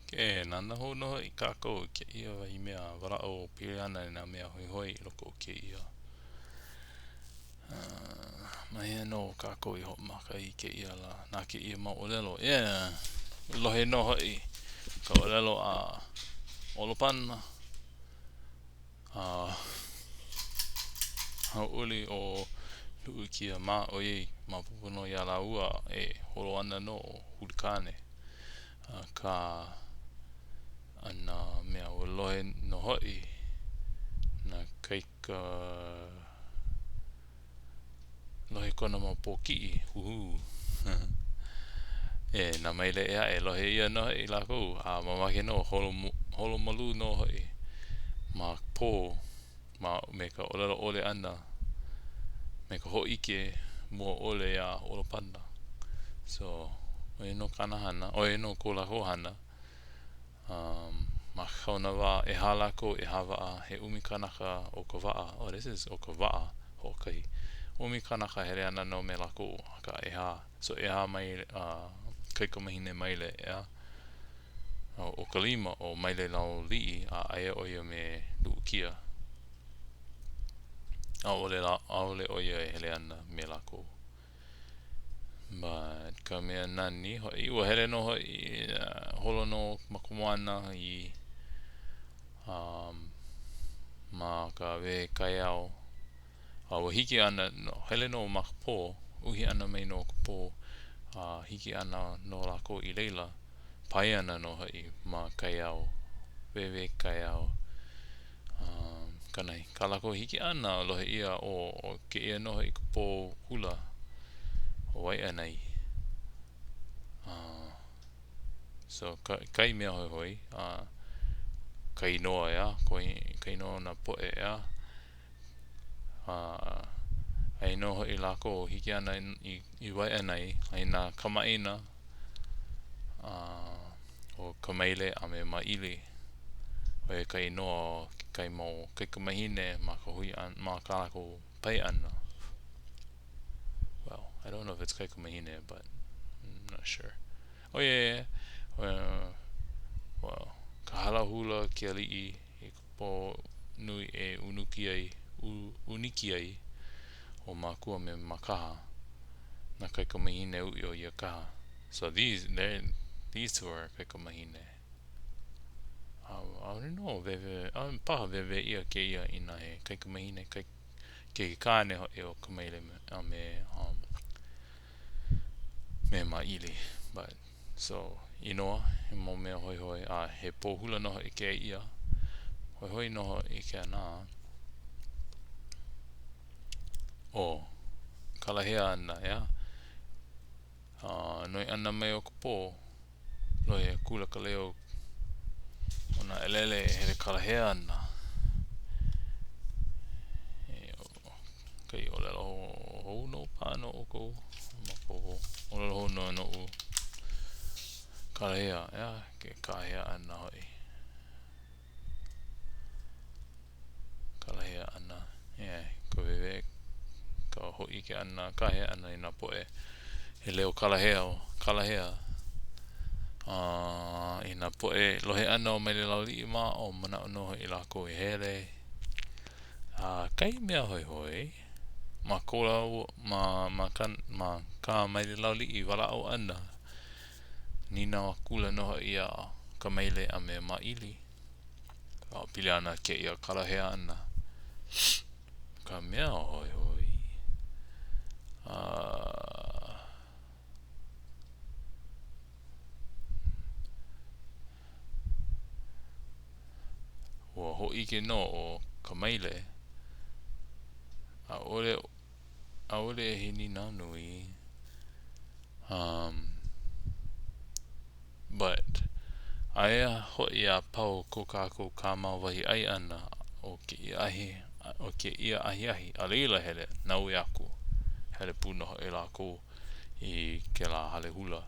Ke nana ho no I kako ke ia I mea wara o piriana na mea hoi hoi loko ke ia. Mai no kako I ho maka I ke ia la na ke ia Moolelo. Yeah. Lohe no hoi ka Moolelo a olopana. Hauli o luukia ma o ye ma pupono ya la ua e holo ana no hulikane. Ka ana mea o lohe no hoi na kaika lohe kona ma poki huhu. Na Maile e lohe ia no hoi la kou a mamake no holo malu no hoi ma po ma me ka olelo ole ana me ka hoike mua ole ya olopana. So oe no kanahana oe no kola hohana ma kauna wa e hala ko e hawa he umi kanaka o ka waa. Oh, this is o ka waa hokai. Umi kanaka here ana no me lako ka e ha. So e ha mai kaikamahine Maile ea. O ka lima o Maile lau lii a aia oia me luukia. Aole oia e hele ana me lako. But ka mea nani hoi ua hele no hoi holo no makumoana I ma ka we kaiao ua hiki ana no, hele no makapo uhi ana mai no kapo hiki ana no lako I leila pai ana no hoi ma kaiao we kaiao kanai ka lako hiki ana lohe ia o ke ia no hoi kapo hula o Waianae. So kai mea hoi hoi kai noa ea kai noa na poe ea ai no hoi lako hiki ana I Waianae ai na kamaaina o Kamaile a me Maili oe kai noa kai mo kaikamahine ma ka hui ma ka lako pai ana. Well, I don't know if it's kaikamahine, but I'm not sure. Oh yeah. Well, ka hala hula ki Alii I po nui e uniki ai o Makua and Makaha na kaikamahine ui o ia kaha. So these two are kaikamahine. I don't know, paha veve ia ke ia ina he kaikamahine ke kāne ho e o Kamaile me Maili. But so inoa he mo mea hoi hoi he pohula no I ke ia hoi hoi no I ke ana o Kalahea ana ea noi ana mai o kapo lohe kula ka leo ona elele hele Kalahea ana kai olelo ho no pano o ko mako olelo no u Kalahea ea ke kahea ana hoi Kalahea ana ko veve ka hoi ke ana kahea ana ina poe he leo Kalahea ina poe lohe ana o Maile lau lii ma o mana ono I lako kiihelei kai mea hoi hoi ma kola ma ka Maile lau lii wala o ana nina wa kula no ia ka Maile a me Maili pili ana ke ia Kalahea ana ka mea hoi hoi ua hoi ke no o ka Maile aole e hini na nui but aia hoi a pau ko kako kama wahi ai ana o ke ia ahi a leila hele nau aku hele puna ho e lako I ke la hale hula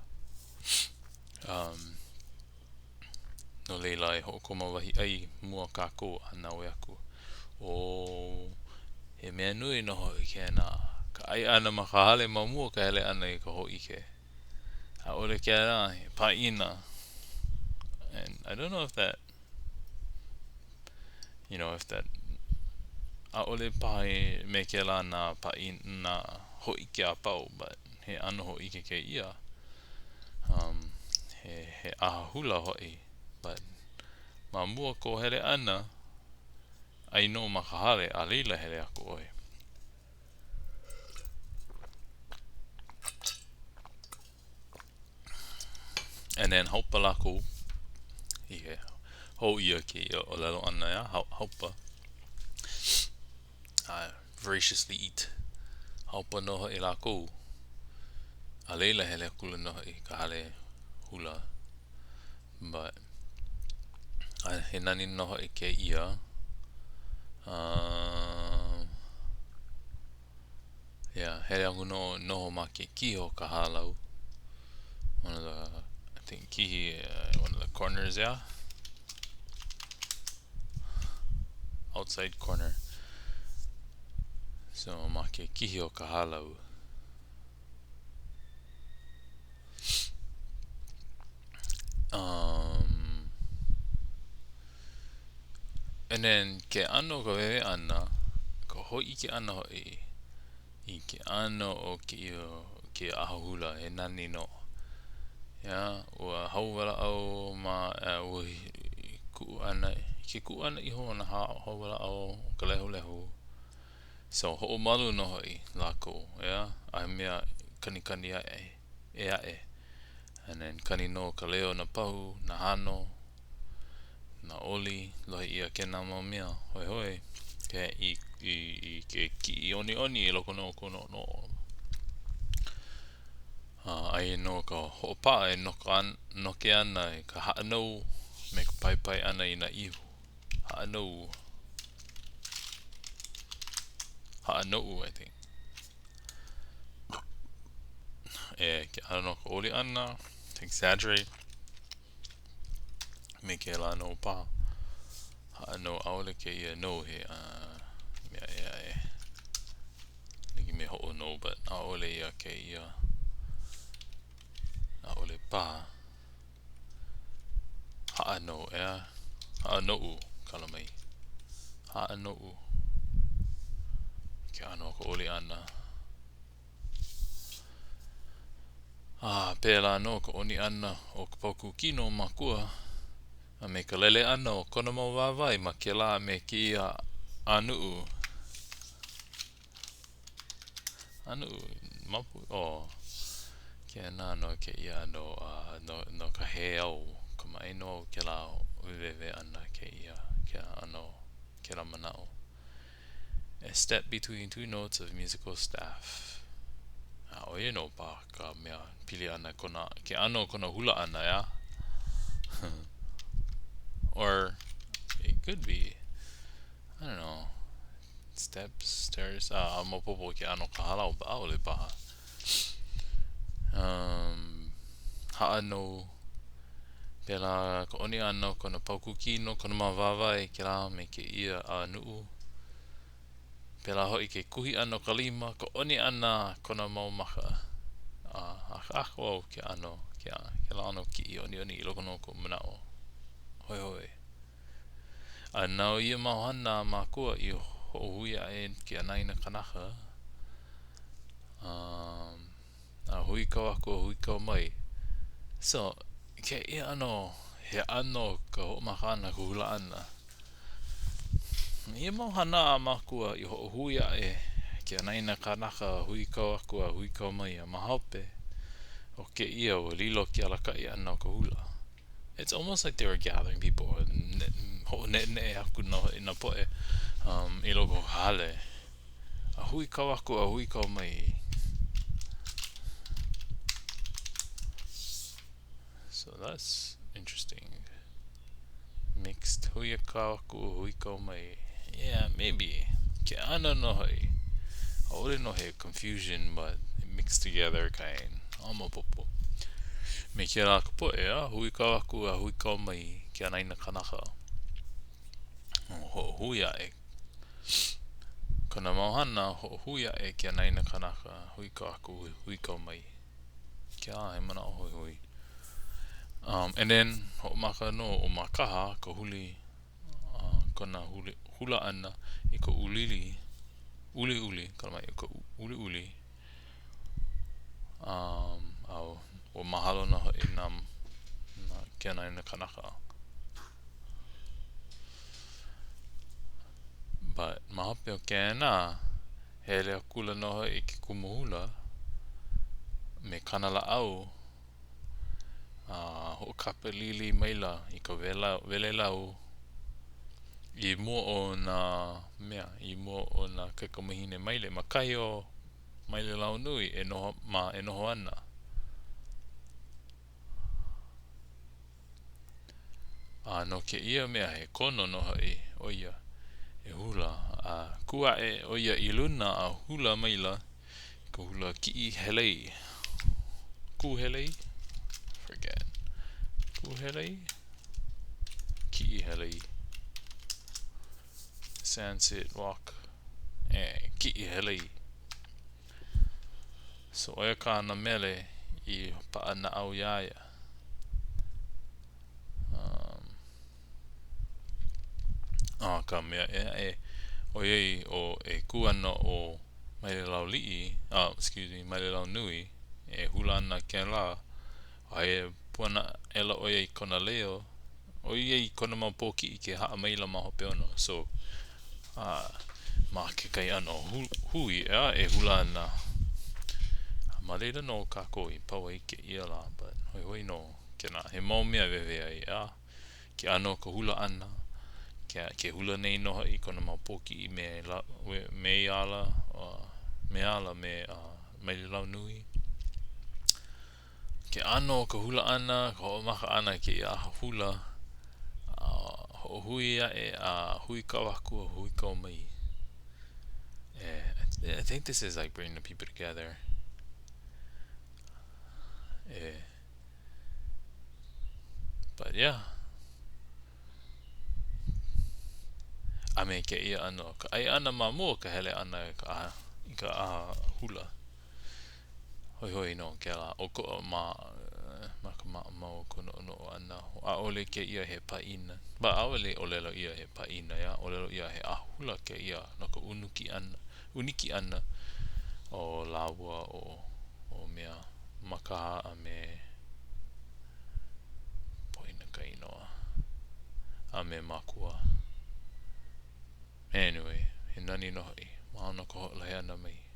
no leila e ho koma wahi ai mua kako a nau aku he mea nui no hoi ke na ka ai ana ma ka hale ma mua ka hele ana I ka hoi ke a ole ke ana pa ina and I don't know if that, if that aole pae me ke la na pa na hoike a pau, but he ano hoike ke ia. He aha hula hoi, but ma mua ko hele ana, ai no makahale Alii la hele aku oi. And then haupa lako, i ho ia ke ia o lelo ana ya, haupa. Voraciously eat. Haupa noho i lako, Alii la hele aku noho i kahale hula. But he nani noho i ke ia. Yeah, hele aku noho ma ke kiho kahalau. One of the, I think one of the corners, yeah. Outside corner. So ma ke kihi o kahalau. And then ke ano ka wewe ana, ko hoi ke ana hoi, i ke ano o ke ahahula he nani no. Yeah, ua hau wala au ma ua ku ana, ke ku ana iho na hau wala au ka lehu. So ho malu no hoi lako, yeah. Ai mea kani e. And then kani no ka leo na pahu, na hano, na oli, lohi ia kena mau mea, hoi. Ke ke ki oni i loko no kono no. Ai no ka hopa e no ke ana e ka haanau me ka pai ana i na ihu. Haanau, I think. Ke ano ka oli ana, exaggerate, me ke la no pa. Haanau aole ke ia no he, mea e. Niki me ho'o no, but aole ia ke ia. Aole pa. Haanau, ea. Haanau, kalamai. Haanau. Ke ano ka oli ana. Pēla no ka oni ana o ka pauku kino makua. A me ka lele ana o kona mau wawai ma ke la me ki ia anuu. Anuu, mapu, ke ana no ke ia no ka he au. Kamaaina o ke la wehewehe ana ke ia. Ke ano, ke la manao. A step between two notes of musical staff. O pa ka mea pili ana kona, ke ano kona hula ana, ya. Or it could be, I don't know, steps, stairs, mopopo ke ano ka halau ba aole paha. Haano, pela ka oni ano kona pauku kino, kona mawawai ke la me ke ia a nuu. Pela hoi ke kuhi ano ka lima, ka oni ana kona mau maka. Ako ke ano, ke la ano ki i oni i loko no ko manao. Hoi. Nau ia mauhana makua i hohuia e ke anaina kanaka. Huikau aku huikau mai. So, ke ia ano, he ano ka ho'omakana ka hula ana. Ia mauhana makua i hohuia e ke anaina kanaka huikau aku huikau mai a mahaupe. O ke ia o lilo ke alakai ana ka hula. It's almost like they were gathering people. Ne aku no ina poe I loko hale. A huikau aku a huikau mai. So that's interesting. Mixed huikau aku huikau mai. Yeah, maybe. Ke ana no hoi. I wouldn't know he confusion, but mixed together kind. Popo. Me ke la ka poe, huikau aku a huikau mai ke anaina kanaka. Ho huia e. Kona mauhana ho huia e ke anaina kanaka huikau aku huikau mai. Ke he mana o hoi. And then ho'omaka no o Makaha ka huli kona hula ana I ka uli kalamai I ka uli au o mahalo na ho'i na kiana na kanaka. But mahope o kēnā he lea kula noho I ke kumuhula me kanala au ho kapelili maila I ka wele lau I mua o na mea I mua o na kaikamahine Maile makahi o Maile lau nui e noho ana no ke ia mea he kono noho I o ia e hula kuae o ia I luna a hula maila ka hula kiihelei kuihelei forget kuihelei kiihelei sunset walk kiihelei so oia ka na mele I pa'a na au iaia ka mea oiei o e kuana o Maile lau li'i excuse me Maile lau nui e hula ana kēlā ai puana ela oiei kona leo oiei kona mau poki I ke ha'a maila ma hope ono so ma ke kai ano hui e hula ana ma leila no kako I paua I ke ia la but hoi no kena he mau mea wewe ai ke ano ka hula ana ke hula nei noho I kona mau poki I me ala me Maile lau nui ke ano ka hula ana ka ho'omaka ana ke ia hula ho hui ia huikau aku huikau mai I think this is like bringing the people together but yeah a me ke ia ano ka ai ana ma mua ka hele ana ka hula hoi no ke la o ko ma ka mau kono no ana a ole ke ia he paina ba a ole olelo ia he paina ya olelo ia he hula ke ia no ka uniki ana o lawa o mea Makaha a me poina ka inoa a me Makua anyway he nani no hoi ma ono ko Kalahea na mai